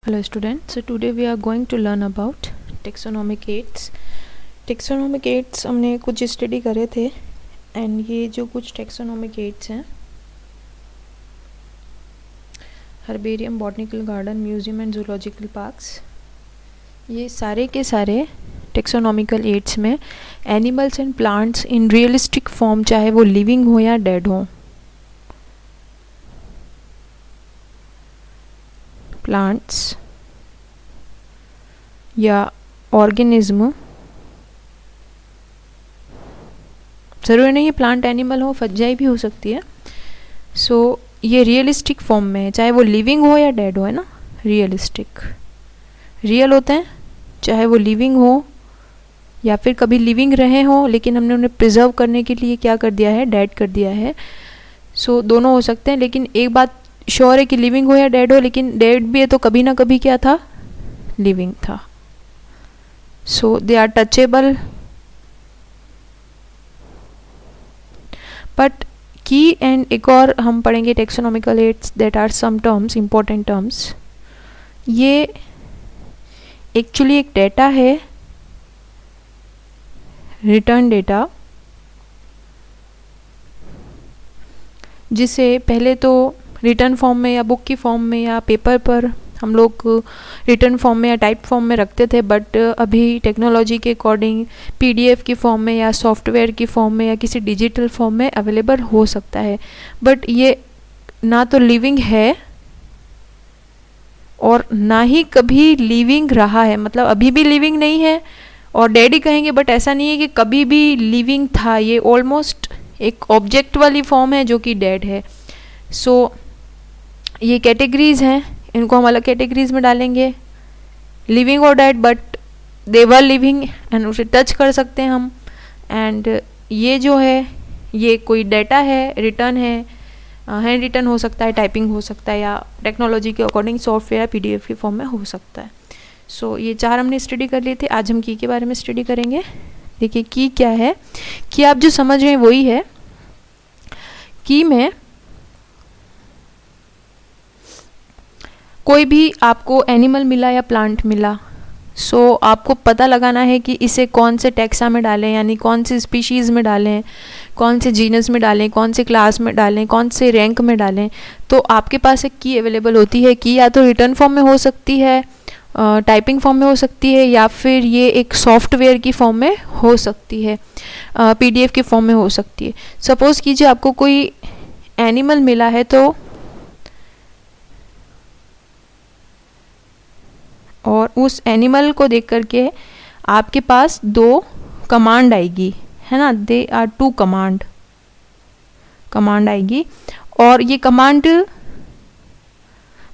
Hello students, so today we are going to learn about taxonomic aids. Taxonomic aids हमने कुछ study करे थे and ये जो कुछ taxonomic aids हैं herbarium, botanical garden, museum and zoological parks, ये सारे के सारे टेक्सोनॉमिकल एड्स में animals and plants in realistic form, चाहे वो लिविंग हो या डेड हो, प्लांट्स या ऑर्गेनिज्म, ज़रूरी नहीं है प्लांट एनिमल हो, फंजाई भी हो सकती है। सो ये रियलिस्टिक फॉर्म में है, चाहे वो लिविंग हो या डेड हो, है ना। रियलिस्टिक, रियल होते हैं चाहे वो लिविंग हो या फिर कभी लिविंग रहे हो लेकिन हमने उन्हें प्रिजर्व करने के लिए क्या कर दिया है, डेड कर दिया है। सो दोनों हो सकते हैं, लेकिन एक बात श्योर है कि लिविंग हो या डेड हो, लेकिन डेड भी है तो कभी ना कभी क्या था, लिविंग था। So they are touchable, but key and एक और हम पढ़ेंगे taxonomical aids that are some terms, important terms. ये एक्चुअली एक डेटा है, रिटर्न डेटा, जिसे पहले तो रिटर्न फॉर्म में या बुक की फॉर्म में या पेपर पर हम लोग रिटर्न फॉर्म में या टाइप फॉर्म में रखते थे, बट अभी टेक्नोलॉजी के अकॉर्डिंग पीडीएफ की फॉर्म में या सॉफ्टवेयर की फॉर्म में या किसी डिजिटल फॉर्म में अवेलेबल हो सकता है। बट ये ना तो लिविंग है और ना ही कभी लिविंग रहा है, मतलब अभी भी लिविंग नहीं है और डेड ही कहेंगे, बट ऐसा नहीं है कि कभी भी लिविंग था। ये ऑलमोस्ट एक ऑब्जेक्ट वाली फॉर्म है जो कि डेड है। सो ये कैटेगरीज हैं, इनको हम अलग कैटेगरीज में डालेंगे, लिविंग और dead, but they were living and उसे टच कर सकते हैं हम। एंड ये जो है ये कोई डेटा है, रिटर्न है, हैंड रिटन हो सकता है, टाइपिंग हो सकता है, या टेक्नोलॉजी के अकॉर्डिंग सॉफ्टवेयर या पीडीएफ की फॉर्म में हो सकता है। सो ये चार हमने स्टडी कर लिए थे। आज हम की के बारे में स्टडी करेंगे। देखिए की क्या है, कि आप जो समझ रहे हैं वही है। की में कोई भी आपको एनिमल मिला या प्लांट मिला, सो आपको पता लगाना है कि इसे कौन से टैक्सा में डालें, यानी कौन से स्पीशीज़ में डालें, कौन से जीनस में डालें, कौन से क्लास में डालें, कौन से रैंक में डालें। तो आपके पास एक की अवेलेबल होती है। की या तो रिटर्न फॉर्म में हो सकती है, टाइपिंग फॉर्म में हो सकती है, या फिर ये एक सॉफ्टवेयर की फॉर्म में हो सकती है, पीडीएफ की फॉर्म में हो सकती है। सपोज़ कीजिए आपको कोई एनिमल मिला है, तो और उस एनिमल को देख करके आपके पास दो कमांड आएगी, है ना। दे आर टू कमांड आएगी, और ये कमांड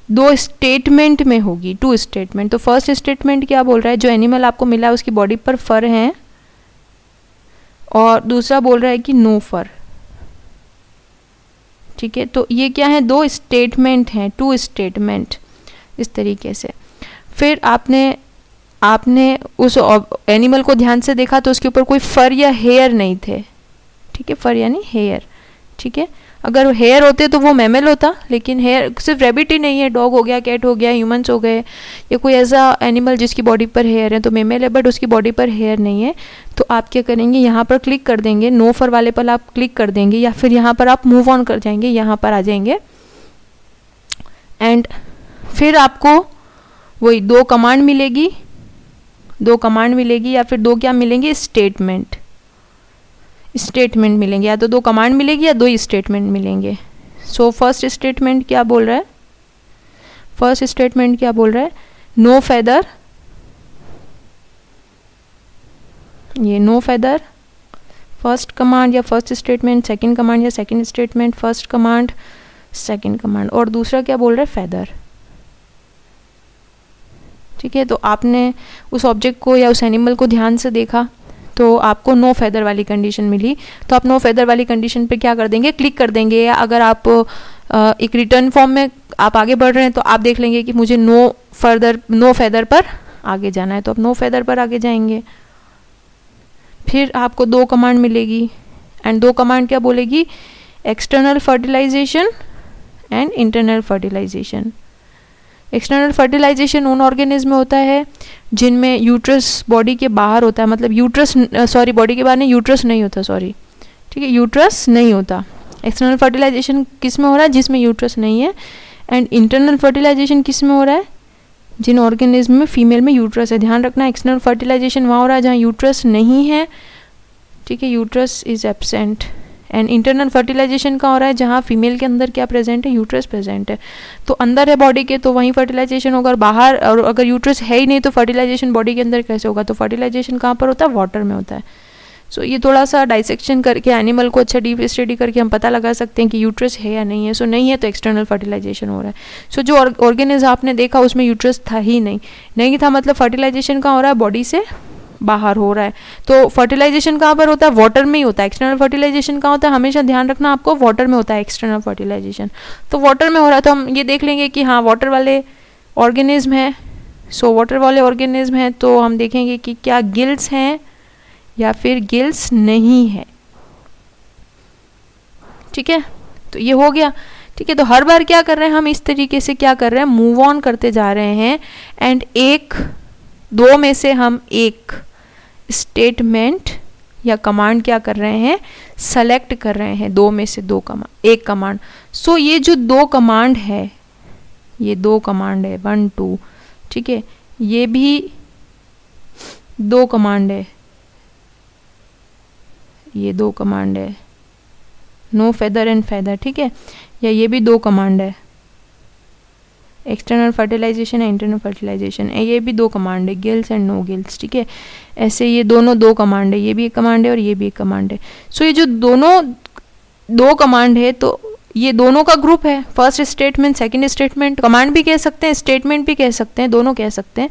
दो स्टेटमेंट में होगी, टू स्टेटमेंट। तो फर्स्ट स्टेटमेंट क्या बोल रहा है, जो एनिमल आपको मिला है उसकी बॉडी पर फर है, और दूसरा बोल रहा है कि नो फर। ठीक है, तो ये क्या है, दो स्टेटमेंट हैं, टू स्टेटमेंट, इस तरीके से। फिर आपने उस एनिमल को ध्यान से देखा तो उसके ऊपर कोई फर या हेयर नहीं थे। ठीक है, फर यानी हेयर। ठीक है, अगर हेयर होते तो वो मैमल होता, लेकिन हेयर सिर्फ रैबिट ही नहीं है, डॉग हो गया, कैट हो गया, ह्यूमंस हो गए, या कोई ऐसा एनिमल जिसकी बॉडी पर हेयर है तो मैमल है, बट उसकी बॉडी पर हेयर नहीं है। तो आप क्या करेंगे, यहाँ पर क्लिक कर देंगे, नो फर वाले पर आप क्लिक कर देंगे, या फिर यहाँ पर आप मूव ऑन कर जाएंगे, यहाँ पर आ जाएंगे, एंड फिर आपको वही दो कमांड मिलेगी, या फिर दो क्या मिलेंगे, स्टेटमेंट मिलेंगे, या तो दो कमांड मिलेगी या दो स्टेटमेंट मिलेंगे। सो फर्स्ट स्टेटमेंट क्या बोल रहा है, नो फेदर, ये नो फेदर फर्स्ट कमांड या फर्स्ट स्टेटमेंट, सेकंड कमांड या second statement, first command second command, और दूसरा क्या बोल रहा है, फेदर। ठीक है, तो आपने उस ऑब्जेक्ट को या उस एनिमल को ध्यान से देखा तो आपको नो फेदर वाली कंडीशन मिली, तो आप नो फेदर वाली कंडीशन पे क्या कर देंगे, क्लिक कर देंगे। या अगर आप एक रिटर्न फॉर्म में आप आगे बढ़ रहे हैं तो आप देख लेंगे कि मुझे नो फेदर पर आगे जाना है, तो आप नो फेदर पर आगे जाएंगे। फिर आपको दो कमांड मिलेगी, एंड दो कमांड क्या बोलेगी, external fertilization and internal fertilization. External fertilization उन ऑर्गेनिज्म में होता है जिनमें यूट्रस बॉडी के बाहर होता है, मतलब यूट्रस बॉडी के बाहर नहीं, यूट्रस नहीं होता, सॉरी, ठीक है, यूट्रस नहीं होता। एक्सटर्नल फर्टिलाइजेशन किस में हो रहा है? जिसमें यूट्रस नहीं है। एंड इंटरनल फर्टिलाइजेशन किस में हो रहा है? जिन ऑर्गेनिज्म में फीमेल में यूट्रस है। ध्यान रखना, एक्सटर्नल फर्टिलाइजेशन वहाँ हो रहा है जहाँ यूट्रस नहीं है, ठीक है, uterus is absent. And internal fertilization का हो रहा है जहाँ फीमेल के अंदर क्या प्रेजेंट है? यूट्रस प्रेजेंट है। तो अंदर है बॉडी के तो वहीं फर्टिलाइजेशन होगा, बाहर, और अगर यूट्रस है ही नहीं तो फर्टिलाइजेशन बॉडी के अंदर कैसे होगा? तो फर्टिलाइजेशन कहाँ पर होता है? वाटर में होता है। सो ये थोड़ा सा डाइसेक्शन करके एनिमल को अच्छा डीप स्टडी करके हम पता लगा सकते हैं कि यूट्रस है या नहीं है। सो नहीं है तो एक्सटर्नल फर्टिलाइजेशन हो रहा है। सो जो ऑर्गेनिज्म आपने देखा उसमें यूट्रस था ही नहीं था, मतलब फर्टिलाइजेशन कहाँ हो रहा है? बॉडी से बाहर हो रहा है। तो फर्टिलाइजेशन कहाँ पर होता है? वाटर में ही होता है। एक्सटर्नल फर्टिलाइजेशन कहाँ होता है? हमेशा ध्यान रखना आपको, वाटर में होता है एक्सटर्नल फर्टिलाइजेशन। तो वाटर में हो रहा है तो हम ये देख लेंगे कि हाँ वाटर वाले ऑर्गेनिज्म है। सो वाटर वाले ऑर्गेनिज्म हैं तो हम देखेंगे कि क्या गिल्स हैं या फिर गिल्स नहीं है, ठीक है। तो ये हो गया, ठीक है। तो हर बार क्या कर रहे हैं हम? इस तरीके से क्या कर रहे हैं? मूव ऑन करते जा रहे हैं एंड एक दो में से हम एक स्टेटमेंट या कमांड क्या कर रहे हैं? सेलेक्ट कर रहे हैं, दो में से एक कमांड। सो ये जो दो कमांड है, ये दो कमांड है 1 2, ठीक है, ये भी दो कमांड है, ये दो कमांड है, नो फेदर एंड फेदर, ठीक है, या ये भी दो कमांड है, एक्सटर्नल फर्टिलाइजेशन है, इंटरनल फर्टिलाइजेशन है, ये भी दो कमांड है, गिल्स एंड नो गिल्स, ठीक है। ऐसे ये दोनों दो कमांड है, ये भी एक कमांड है और ये भी एक कमांड है। सो ये जो दोनों दो कमांड है तो ये दोनों का ग्रुप है, first statement, second statement, command भी कह सकते हैं, स्टेटमेंट भी कह सकते हैं, दोनों कह सकते हैं।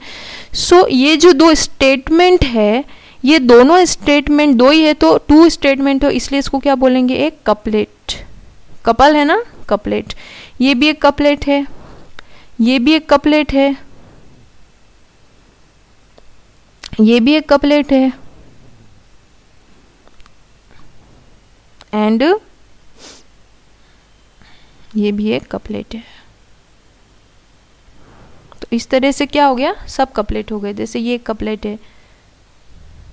सो ये जो दो स्टेटमेंट है, ये दोनों स्टेटमेंट दो ही है तो टू स्टेटमेंट हो, इसलिए इसको क्या बोलेंगे? एक कपलेट। कपल है ना, कपलेट। ये भी एक कपलेट है, ये भी एक कपलेट है, ये भी एक कपलेट है, एंड ये भी एक कपलेट है। तो इस तरह से क्या हो गया? सब कपलेट हो गए। जैसे ये एक कपलेट है,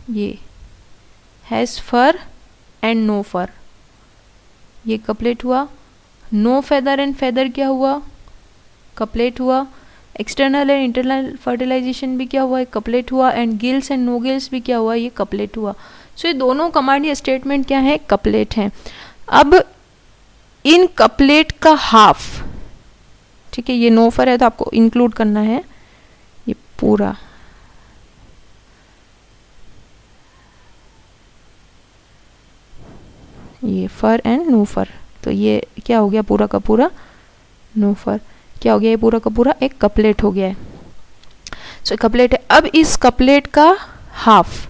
ये हैज फर एंड नो फर, ये कपलेट हुआ। नो फेदर एंड फेदर क्या हुआ? कपलेट हुआ। एक्सटर्नल एंड इंटरनल फर्टिलाइजेशन भी क्या हुआ? एक कपलेट हुआ। And gills and no gills भी क्या हुआ? ये कपलेट हुआ। सो ये दोनों कमांड या स्टेटमेंट क्या है? कपलेट हैं। अब इन कपलेट का हाफ, ठीक है, ये नो फर है तो आपको इंक्लूड करना है ये पूरा, ये फर एंड नो फर, तो ये क्या हो गया? पूरा का पूरा नो फर क्या हो गया? ये पूरा का पूरा एक कपलेट हो गया है। सो कपलेट है। अब इस कपलेट का हाफ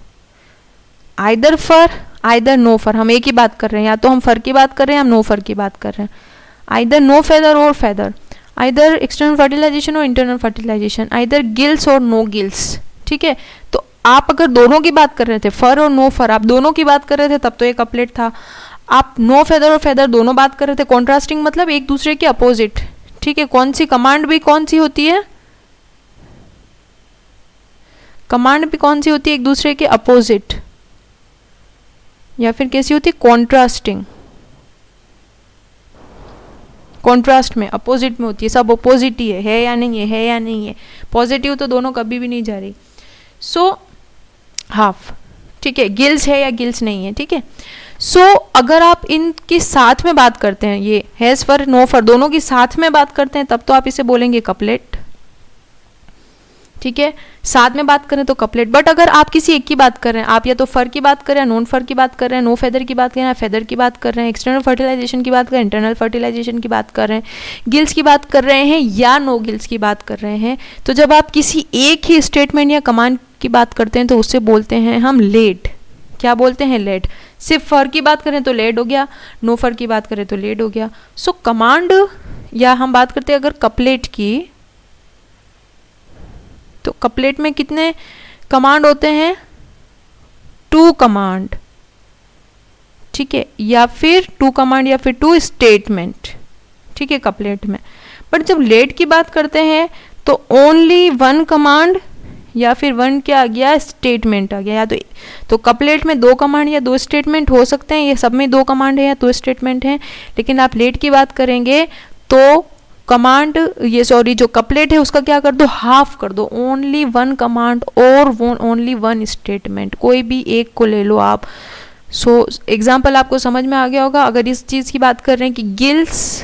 आइदर फर आइदर नो फर, हम एक ही बात कर रहे हैं, या तो हम फर की बात कर रहे हैं या नो फर की बात कर रहे हैं। आइदर नो फेदर और फेदर, आइदर एक्सटर्नल फर्टिलाइजेशन और इंटरनल फर्टिलाइजेशन, आइदर गिल्स और नो गिल्स, ठीक है। तो आप अगर दोनों की बात कर रहे थे, फर और नो फर, आप दोनों की बात कर रहे थे तब तो ये कपलेट था। आप नो फेदर और फेदर दोनों बात कर रहे थे, कॉन्ट्रास्टिंग मतलब एक दूसरे के अपोजिट, ठीक है। कौन सी कमांड भी कौन सी होती है? कमांड भी कौन सी होती है? एक दूसरे के अपोजिट, या फिर कैसी होती है? कॉन्ट्रास्टिंग। कॉन्ट्रास्ट में, अपोजिट में होती है, सब अपोजिट ही है या नहीं है या नहीं है, पॉजिटिव तो दोनों कभी भी नहीं जा रही। सो हाफ, ठीक है, गिल्स है या गिल्स नहीं है, ठीक है। सो अगर आप इनके साथ में बात करते हैं, ये हैज फर नो फर दोनों की साथ में बात करते हैं, तब तो आप इसे बोलेंगे कपलेट, ठीक है। साथ में बात करें तो कपलेट। बट अगर आप किसी एक की बात कर रहे हैं, आप या तो फर की बात कर रहे हैं, नॉन फर की बात कर रहे हैं, नो फेदर की बात कर रहे हैं, फेदर की बात कर रहे हैं, एक्सटर्नल फर्टिलाइजेशन की बात कर रहे हैं, इंटरनल फर्टिलाइजेशन की बात कर रहे हैं, गिल्स की बात कर रहे हैं या नो गिल्स की बात कर रहे हैं, तो जब आप किसी एक ही स्टेटमेंट या कमांड की बात करते हैं तो उससे बोलते हैं हम लेड। क्या बोलते हैं? लेड। सिर्फ फर की बात करें तो लेड हो गया, नो फर की बात करें तो लेड हो गया। सो कमांड, या हम बात करते हैं अगर कपलेट की, तो कपलेट में कितने कमांड होते हैं? 2 कमांड, ठीक है, या फिर 2 कमांड या फिर 2 स्टेटमेंट, ठीक है, कपलेट में। बट जब लेड की बात करते हैं तो ओनली वन कमांड या फिर वन क्या आ गया, स्टेटमेंट आ गया। या तो कपलेट में 2 कमांड या 2 स्टेटमेंट हो सकते हैं, ये सब में 2 कमांड है या 2 स्टेटमेंट हैं। लेकिन आप लेट की बात करेंगे तो कमांड ये सॉरी जो कपलेट है उसका क्या कर दो, हाफ कर दो, ओनली वन कमांड और ओनली वन स्टेटमेंट, कोई भी एक को ले लो आप। सो एग्जाम्पल आपको समझ में आ गया होगा। अगर इस चीज़ की बात कर रहे हैं कि गिल्स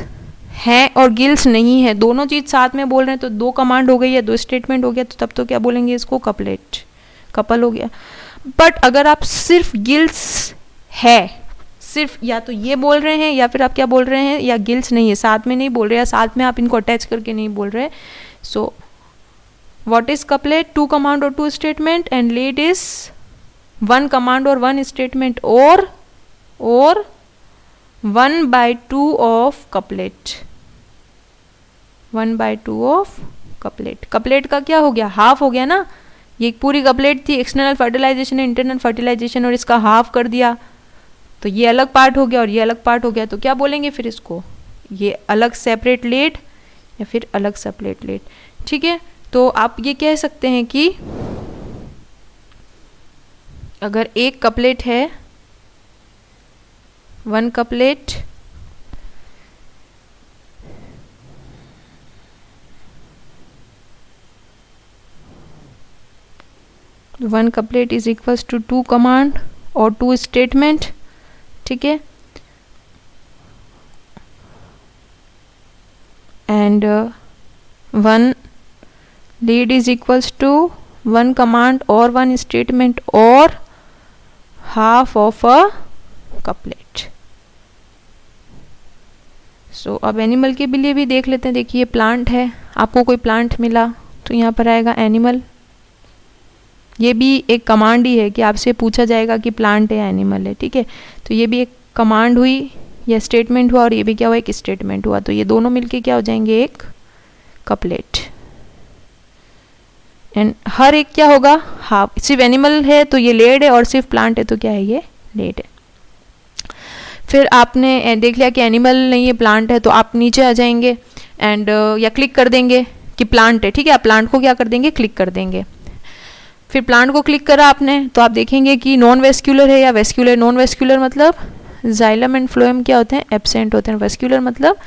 है और गिल्स नहीं है, दोनों चीज़ साथ में बोल रहे हैं, तो 2 कमांड हो गई या 2 स्टेटमेंट हो गया, तो तब तो क्या बोलेंगे इसको, कपलेट, कपल हो गया। बट अगर आप सिर्फ गिल्स है, सिर्फ या तो ये बोल रहे हैं या फिर आप क्या बोल रहे हैं, या गिल्स नहीं है, साथ में नहीं बोल रहे, या साथ में आप इनको अटैच करके नहीं बोल रहे। So what is couplet, 2 command और 2 statement, and let is 1 command और 1 स्टेटमेंट और 1/2 of couplet, 1/2 of couplet. Couplet का क्या हो गया, हाफ हो गया ना। ये पूरी कपलेट थी, एक्सटर्नल फर्टिलाइजेशन इंटरनल फर्टिलाइजेशन, और इसका हाफ कर दिया तो ये अलग पार्ट हो गया और ये अलग पार्ट हो गया। तो क्या बोलेंगे फिर इसको, ये अलग सेपरेट लेट या फिर अलग सेपरेट लेट। ठीक है, तो आप ये कह सकते हैं कि अगर एक कपलेट है, 1 couplet, one couplet is equals to 2 command और 2 स्टेटमेंट। ठीक है, and 1 lead is equals to 1 command और 1 स्टेटमेंट और half of a couplet. So अब एनिमल के लिए भी देख लेते हैं। देखिए प्लांट है, आपको कोई प्लांट मिला तो यहाँ पर आएगा एनिमल। ये भी एक कमांड ही है कि आपसे पूछा जाएगा कि प्लांट है या एनिमल है। ठीक है, तो ये भी एक कमांड हुई या स्टेटमेंट हुआ, और ये भी क्या हुआ, एक स्टेटमेंट हुआ। तो ये दोनों मिलके क्या हो जाएंगे, एक कपलेट। एंड हर एक क्या होगा, हाफ। सिर्फ एनिमल है तो ये लेड है, और सिर्फ प्लांट है तो क्या है, ये लेड है। फिर आपने देख लिया कि एनिमल नहीं है, प्लांट है, तो आप नीचे आ जाएंगे एंड या क्लिक कर देंगे कि प्लांट है। ठीक है, आप प्लांट को क्या कर देंगे, क्लिक कर देंगे। फिर प्लांट को क्लिक करा आपने तो आप देखेंगे कि नॉन वेस्क्यूलर है या वेस्क्यूलर। नॉन वेस्क्यूलर मतलब जाइलम एंड फ्लोएम क्या होते हैं, एब्सेंट होते हैं। वेस्क्यूलर मतलब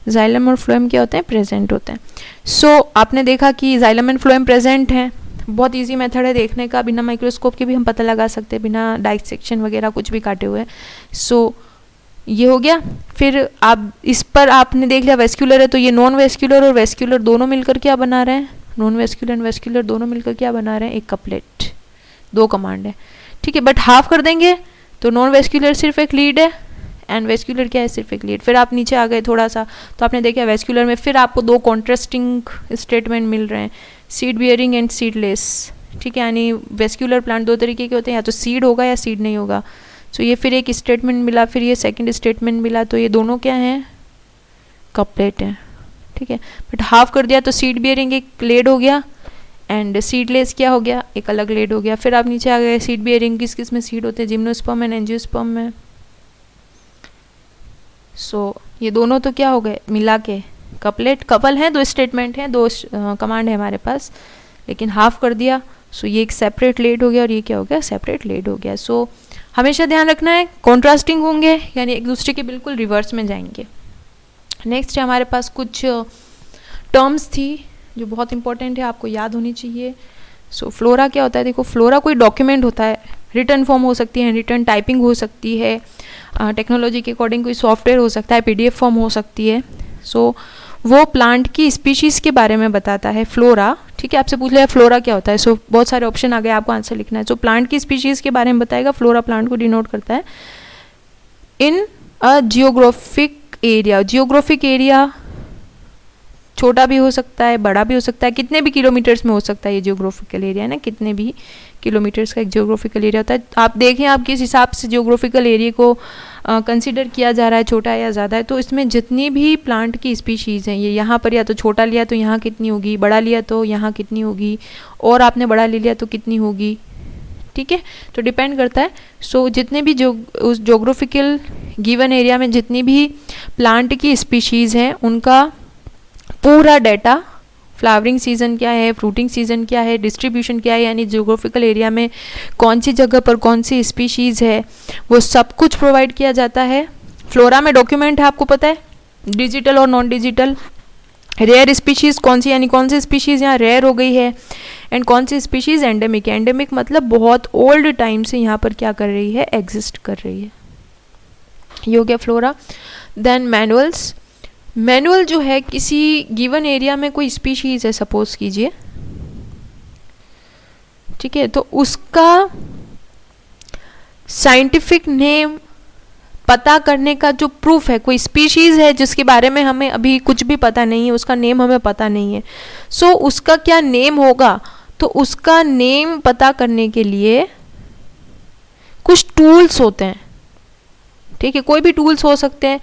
जाइलम और फ्लोएम क्या होते हैं, प्रेजेंट होते हैं। सो आपने देखा कि जाइलम एंड फ्लोएम प्रेजेंट हैं। बहुत इजी मेथड है देखने का, बिना माइक्रोस्कोप के भी हम पता लगा सकते हैं, बिना डाइसेक्शन वगैरह कुछ भी काटे हुए। सो ये हो गया। फिर आप इस पर आपने देख लिया वेस्क्यूलर है, तो ये नॉन वेस्क्यूलर और वेस्क्यूलर दोनों मिलकर क्या बना रहे हैं, नॉन वेस्क्यूलर एंड वेस्क्यूलर दोनों मिलकर क्या बना रहे हैं, एक कपलेट। 2 कमांड है। ठीक है, बट हाफ कर देंगे तो नॉन वेस्क्यूलर सिर्फ एक लीड है एंड वेस्क्यूलर क्या है, सिर्फ एक लीड। फिर आप नीचे आ गए थोड़ा सा तो आपने देखा वेस्क्यूलर में फिर आपको 2 कॉन्ट्रास्टिंग स्टेटमेंट मिल रहे हैं, सीड बियरिंग एंड सीडलेस। ठीक है, यानी वेस्क्यूलर प्लांट 2 तरीके के होते हैं, या तो सीड होगा या सीड नहीं होगा। सो ये फिर एक स्टेटमेंट मिला, फिर ये सेकंड स्टेटमेंट मिला, तो ये दोनों क्या हैं, कपलेट हैं। ठीक है, बट हाफ कर दिया तो सीड बियरिंग एक लेड हो गया एंड सीडलेस क्या हो गया, एक अलग लेड हो गया। फिर आप नीचे आ गए, सीड बियरिंग किस किस में सीड होते हैं, जिम्नोस्पर्म एंड एंजियोस्पर्म में। सो ये दोनों तो क्या हो गए मिला के कपलेट। कपल हैं, 2 स्टेटमेंट हैं, 2 कमांड है हमारे पास, लेकिन हाफ कर दिया। सो ये एक सेपरेट लेड हो गया और ये क्या हो गया, सेपरेट लेड हो गया। सो हमेशा ध्यान रखना है कॉन्ट्रास्टिंग होंगे, यानी एक दूसरे के बिल्कुल रिवर्स में जाएंगे। नेक्स्ट हमारे पास कुछ टर्म्स थी जो बहुत इंपॉर्टेंट है, आपको याद होनी चाहिए। सो फ्लोरा क्या होता है, देखो फ्लोरा कोई डॉक्यूमेंट होता है, रिटर्न फॉर्म हो सकती है, रिटर्न टाइपिंग हो सकती है, टेक्नोलॉजी के अकॉर्डिंग कोई सॉफ्टवेयर हो सकता है, पीडीएफ फॉर्म हो सकती है। सो वो प्लांट की स्पीशीज़ के बारे में बताता है फ्लोरा। ठीक है, आपसे पूछ लिया फ्लोरा क्या होता है, सो बहुत सारे ऑप्शन आ गए, आपको आंसर लिखना है। सो प्लांट की स्पीशीज़ के बारे में बताएगा। फ्लोरा प्लांट को डिनोट करता है इन अ जियोग्राफिक एरिया। जियोग्राफिक एरिया छोटा भी हो सकता है, बड़ा भी हो सकता है, कितने भी किलोमीटर्स में हो सकता है। ये जियोग्राफिकल एरिया है ना, कितने भी किलोमीटर्स का एक जियोग्राफिकल एरिया होता है। आप देखें आप किस हिसाब से जियोग्राफिकल एरिया को कंसिडर किया जा रहा है, छोटा है या ज़्यादा है। तो इसमें जितनी भी प्लांट की स्पीशीज़ हैं, ये यहाँ पर या तो छोटा लिया तो यहाँ कितनी होगी, बड़ा लिया तो यहाँ कितनी होगी, और आपने बड़ा ले लिया तो कितनी होगी। ठीक है, तो डिपेंड करता है। सो जितने भी उस जोग्राफिकल गिवन एरिया में जितनी भी प्लांट की स्पीशीज़ हैं उनका पूरा डाटा फ्लावरिंग सीजन क्या है, फ्रूटिंग सीजन क्या है, डिस्ट्रीब्यूशन क्या है, यानी जियोग्राफिकल एरिया में कौन सी जगह पर कौन सी स्पीशीज़ है, वो सब कुछ प्रोवाइड किया जाता है। फ्लोरा में डॉक्यूमेंट है, आपको पता है, डिजिटल और नॉन डिजिटल। रेयर स्पीशीज़ कौन सी, यानी कौन सी स्पीशीज़ यहाँ रेयर हो गई है, एंड कौन सी स्पीशीज़ एंडेमिक है। एंडेमिक मतलब बहुत ओल्ड टाइम से यहाँ पर क्या कर रही है, एग्जिस्ट कर रही है। ये हो गया फ्लोरा। Then manuals. मैनुअल जो है किसी गिवन एरिया में कोई स्पीशीज़ है सपोज कीजिए, ठीक है, तो उसका साइंटिफिक नेम पता करने का जो प्रूफ है, कोई स्पीशीज़ है जिसके बारे में हमें अभी कुछ भी पता नहीं है, उसका नेम हमें पता नहीं है, सो उसका क्या नेम होगा, तो उसका नेम पता करने के लिए कुछ टूल्स होते हैं, ठीक है, कोई भी टूल्स हो सकते हैं,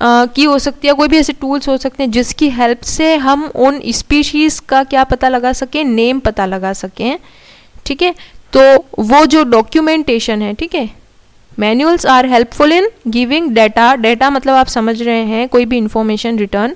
की हो सकती है, कोई भी ऐसे टूल्स हो सकते हैं जिसकी हेल्प से हम उन स्पीशीज़ का क्या पता लगा सकें, नेम पता लगा सकें, ठीक है। तो वो जो डॉक्यूमेंटेशन है, ठीक है, manuals are helpful in giving data, data मतलब आप समझ रहे हैं कोई भी information written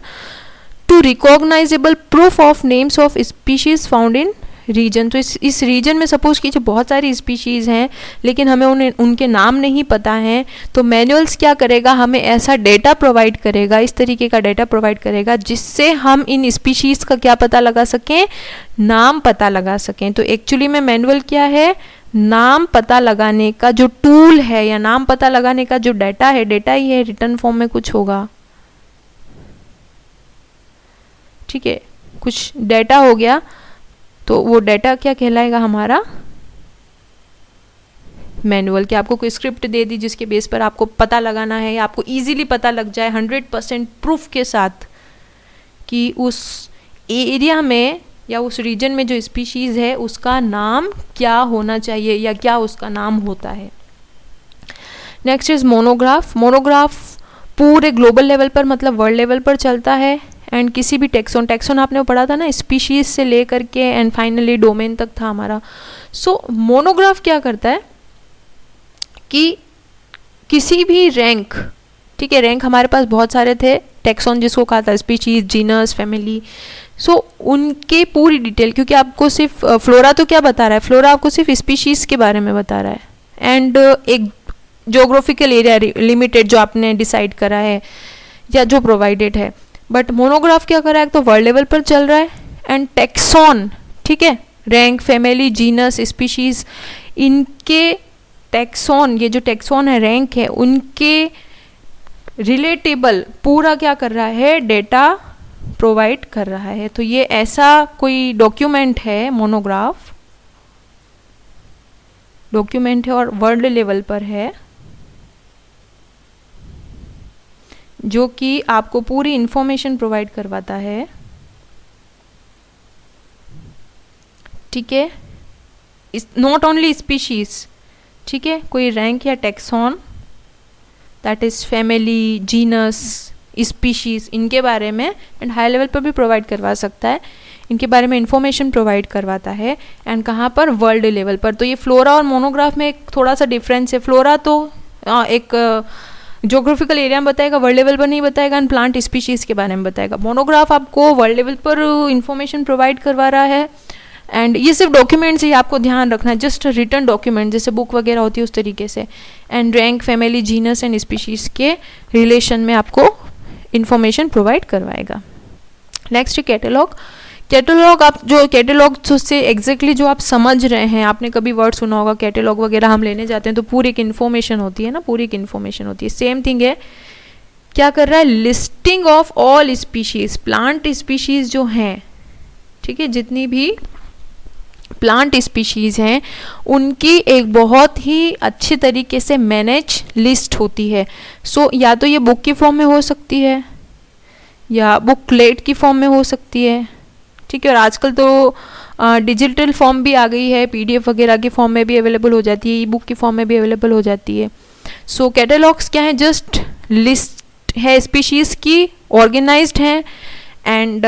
to recognizable proof of names of species found in region. तो इस रीजन में सपोज कीजिए बहुत सारी स्पीशीज़ हैं लेकिन हमें उनके नाम नहीं पता हैं, तो मैनुअल्स क्या करेगा, हमें ऐसा डेटा प्रोवाइड करेगा, इस तरीके का डेटा प्रोवाइड करेगा जिससे हम इन स्पीशीज़ का क्या पता लगा सकें, नाम पता लगा सकें। तो एक्चुअली में मैनुअल क्या है, नाम पता लगाने का जो टूल है या नाम पता लगाने का जो डाटा है, डाटा ही है, रिटर्न फॉर्म में कुछ होगा, ठीक है, कुछ डाटा हो गया, तो वो डाटा क्या कहलाएगा हमारा, मैनुअल। कि आपको कोई स्क्रिप्ट दे दी जिसके बेस पर आपको पता लगाना है या आपको इजीली पता लग जाए 100% प्रूफ के साथ कि उस एरिया में या उस रीजन में जो स्पीशीज़ है उसका नाम क्या होना चाहिए या क्या उसका नाम होता है। Next is monograph. मोनोग्राफ पूरे ग्लोबल लेवल पर मतलब वर्ल्ड लेवल पर चलता है, एंड किसी भी टेक्सोन आपने वो पढ़ा था ना, स्पीशीज़ से लेकर के एंड फाइनली डोमेन तक था हमारा। सो मोनोग्राफ क्या करता है कि किसी भी रैंक, ठीक है, रैंक हमारे पास बहुत सारे थे, टेक्सोन जिसको कहा था स्पीशीज, जीनस, फैमिली, सो उनके पूरी डिटेल, क्योंकि आपको सिर्फ फ्लोरा तो क्या बता रहा है, फ्लोरा आपको सिर्फ स्पीशीज़ के बारे में बता रहा है, एंड एक जोग्राफिकल एरिया लिमिटेड जो आपने डिसाइड करा है या जो प्रोवाइडेड है। बट मोनोग्राफ क्या कर रहा है, तो वर्ल्ड लेवल पर चल रहा है, एंड टेक्सोन, ठीक है, रैंक, फैमिली, जीनस, स्पीशीज़, इनके टेक्सोन, ये जो टेक्सोन है, रैंक है, उनके रिलेटेबल पूरा क्या कर रहा है, डेटा प्रोवाइड कर रहा है। तो ये ऐसा कोई डॉक्यूमेंट है, मोनोग्राफ डॉक्यूमेंट है और वर्ल्ड लेवल पर है, जो कि आपको पूरी इंफॉर्मेशन प्रोवाइड करवाता है, ठीक है, नॉट ओनली स्पीशीज, ठीक है, कोई रैंक या taxon, that is family, genus, species, इनके बारे में एंड हाई लेवल पर भी प्रोवाइड करवा सकता है, इनके बारे में इंफॉर्मेशन प्रोवाइड करवाता है, एंड कहाँ पर, वर्ल्ड लेवल पर। तो ये फ्लोरा और मोनोग्राफ में एक थोड़ा सा डिफरेंस है। फ्लोरा तो एक जोग्राफिकल एरिया में बताएगा, वर्ल्ड लेवल पर नहीं बताएगा, एंड प्लांट स्पीशीज़ के बारे में बताएगा। मोनोग्राफ आपको वर्ल्ड लेवल पर इंफॉर्मेशन प्रोवाइड करवा रहा है, एंड ये सिर्फ डॉक्यूमेंट्स ही आपको ध्यान रखना है, जस्ट रिटर्न डॉक्यूमेंट जैसे बुक वगैरह होती है उस तरीके से, and rank, family, genus and species के रिलेशन में आपको इंफॉर्मेशन प्रोवाइड करवाएगा। Next catalogue. कैटलॉग, आप जो कैटलॉग से एग्जैक्टली जो आप समझ रहे हैं, आपने कभी वर्ड सुना होगा कैटलॉग वगैरह, हम लेने जाते हैं तो पूरी एक इन्फॉर्मेशन होती है ना, पूरी एक इन्फॉर्मेशन होती है, सेम थिंग है। क्या कर रहा है, listing of all species, plant species जो हैं, ठीक है, जितनी भी प्लांट स्पीशीज़ हैं उनकी एक बहुत ही अच्छे तरीके से मैनेज लिस्ट होती है। सो या तो ये बुक की फॉर्म में हो सकती है या बुकलेट की फॉर्म में हो सकती है, ठीक है, और आजकल तो डिजिटल फॉर्म भी आ गई है, पीडीएफ वगैरह की फॉर्म में भी अवेलेबल हो जाती है, ई बुक की फॉर्म में भी अवेलेबल हो जाती है। सो कैटलॉग्स क्या है, जस्ट लिस्ट है स्पीशीज़ की, ऑर्गेनाइज्ड हैं, एंड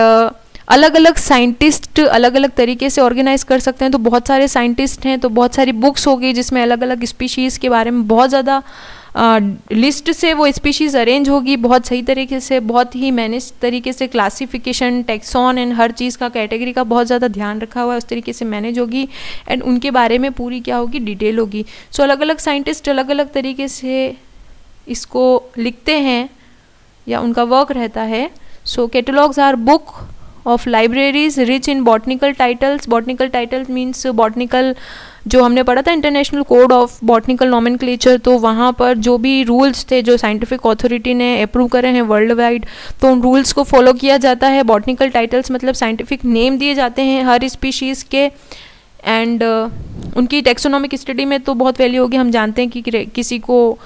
अलग अलग साइंटिस्ट अलग अलग तरीके से ऑर्गेनाइज कर सकते हैं। तो बहुत सारे साइंटिस्ट हैं तो बहुत सारी बुक्स हो गई जिसमें अलग अलग स्पीशीज़ के बारे में बहुत ज़्यादा लिस्ट से वो स्पीशीज़ अरेंज होगी बहुत सही तरीके से, बहुत ही मैनेज तरीके से, क्लासिफिकेशन, टैक्सॉन एंड हर चीज़ का, कैटेगरी का बहुत ज़्यादा ध्यान रखा हुआ है, उस तरीके से मैनेज होगी एंड उनके बारे में पूरी क्या होगी, डिटेल होगी. सो अलग अलग साइंटिस्ट अलग अलग तरीके से इसको लिखते हैं या उनका वर्क रहता है. So catalogues are book of libraries rich in botanical titles. Botanical titles means botanical, जो हमने पढ़ा था international code of botanical nomenclature, तो वहाँ पर जो भी रूल्स थे जो साइंटिफिक अथॉरिटी ने अप्रूव करे हैं वर्ल्ड वाइड, तो उन रूल्स को फॉलो किया जाता है. बॉटनिकल टाइटल्स मतलब साइंटिफिक नेम दिए जाते हैं हर स्पीशीज़ के एंड उनकी टेक्सोनॉमिक स्टडी में तो बहुत वैल्यू होगी. हम जानते हैं कि किसी को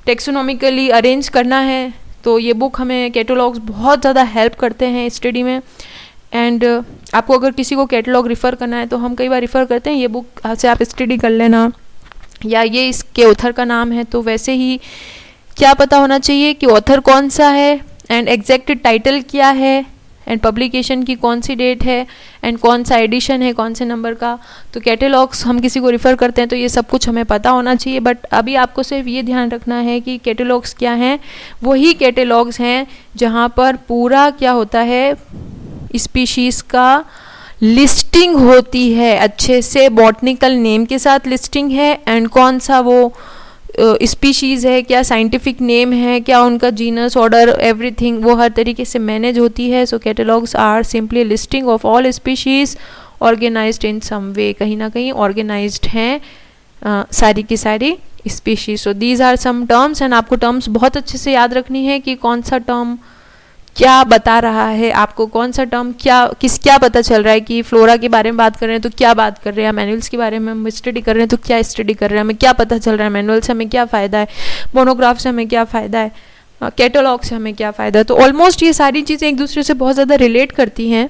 टेक्सोनॉमिकली अरेंज करना है तो ये बुक हमें कैटलॉग्स बहुत ज़्यादा हेल्प करते हैं स्टडी में. एंड आपको अगर किसी को कैटलॉग रिफ़र करना है तो हम कई बार रिफ़र करते हैं ये बुक से आप स्टडी कर लेना, या ये इसके ऑथर का नाम है. तो वैसे ही क्या पता होना चाहिए कि ऑथर कौन सा है एंड एग्जैक्ट टाइटल क्या है एंड पब्लिकेशन की कौन सी डेट है एंड कौन सा एडिशन है, कौन से नंबर का. तो कैटलॉग्स हम किसी को रिफ़र करते हैं तो ये सब कुछ हमें पता होना चाहिए. बट अभी आपको सिर्फ ये ध्यान रखना है कि कैटलॉग्स क्या हैं. वही कैटलॉग्स हैं जहाँ पर पूरा क्या होता है, स्पीशीज़ का लिस्टिंग होती है अच्छे से, बॉटनिकल नेम के साथ लिस्टिंग है एंड कौन सा वो स्पीशीज़ है, क्या साइंटिफिक नेम है, क्या उनका जीनस, ऑर्डर, एवरीथिंग वो हर तरीके से मैनेज होती है. So catalogues are simply listing of all species organised in some way. कहीं ना कहीं ऑर्गेनाइज्ड हैं सारी की सारी species. So these are some terms and आपको टर्म्स बहुत अच्छे से याद रखनी है कि कौन सा टर्म क्या बता रहा है आपको, कौन सा टर्म क्या पता चल रहा है कि फ्लोरा के बारे में बात कर रहे हैं तो क्या बात कर रहे हैं, मैनुअल्स के बारे में हम स्टडी कर रहे हैं तो क्या स्टडी कर रहे हैं, हमें क्या पता चल रहा है, मैनुअल से हमें क्या फ़ायदा है, मोनोग्राफ से हमें क्या फ़ायदा है, कैटलॉग से हमें क्या फ़ायदा है. तो ऑलमोस्ट ये सारी चीज़ें एक दूसरे से बहुत ज़्यादा रिलेट करती हैं.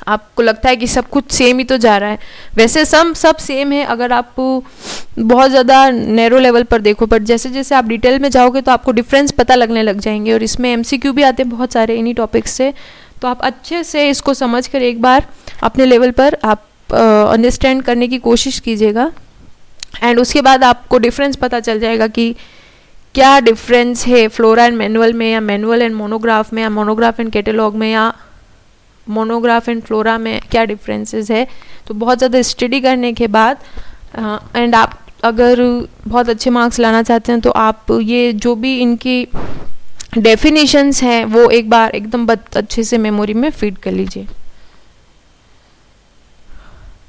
आपको लगता है कि सब कुछ सेम ही तो जा रहा है, वैसे सब सेम है अगर आप बहुत ज़्यादा नैरो लेवल पर देखो, बट जैसे जैसे आप डिटेल में जाओगे तो आपको डिफरेंस पता लगने लग जाएंगे. और इसमें MCQ भी आते हैं बहुत सारे इन्हीं टॉपिक्स से. तो आप अच्छे से इसको समझ कर एक बार अपने लेवल पर आप अंडरस्टैंड करने की कोशिश कीजिएगा एंड उसके बाद आपको डिफरेंस पता चल जाएगा कि क्या डिफरेंस है फ्लोरा एंड मैनुअल में, या मैनुअल एंड मोनोग्राफ में, या मोनोग्राफ एंड कैटलॉग में, या मोनोग्राफ एंड फ्लोरा में क्या डिफरेंसेस है. तो बहुत ज़्यादा स्टडी करने के बाद एंड आप अगर बहुत अच्छे मार्क्स लाना चाहते हैं तो आप ये जो भी इनकी डेफिनेशंस हैं वो एक बार एकदम अच्छे से मेमोरी में फीड कर लीजिए.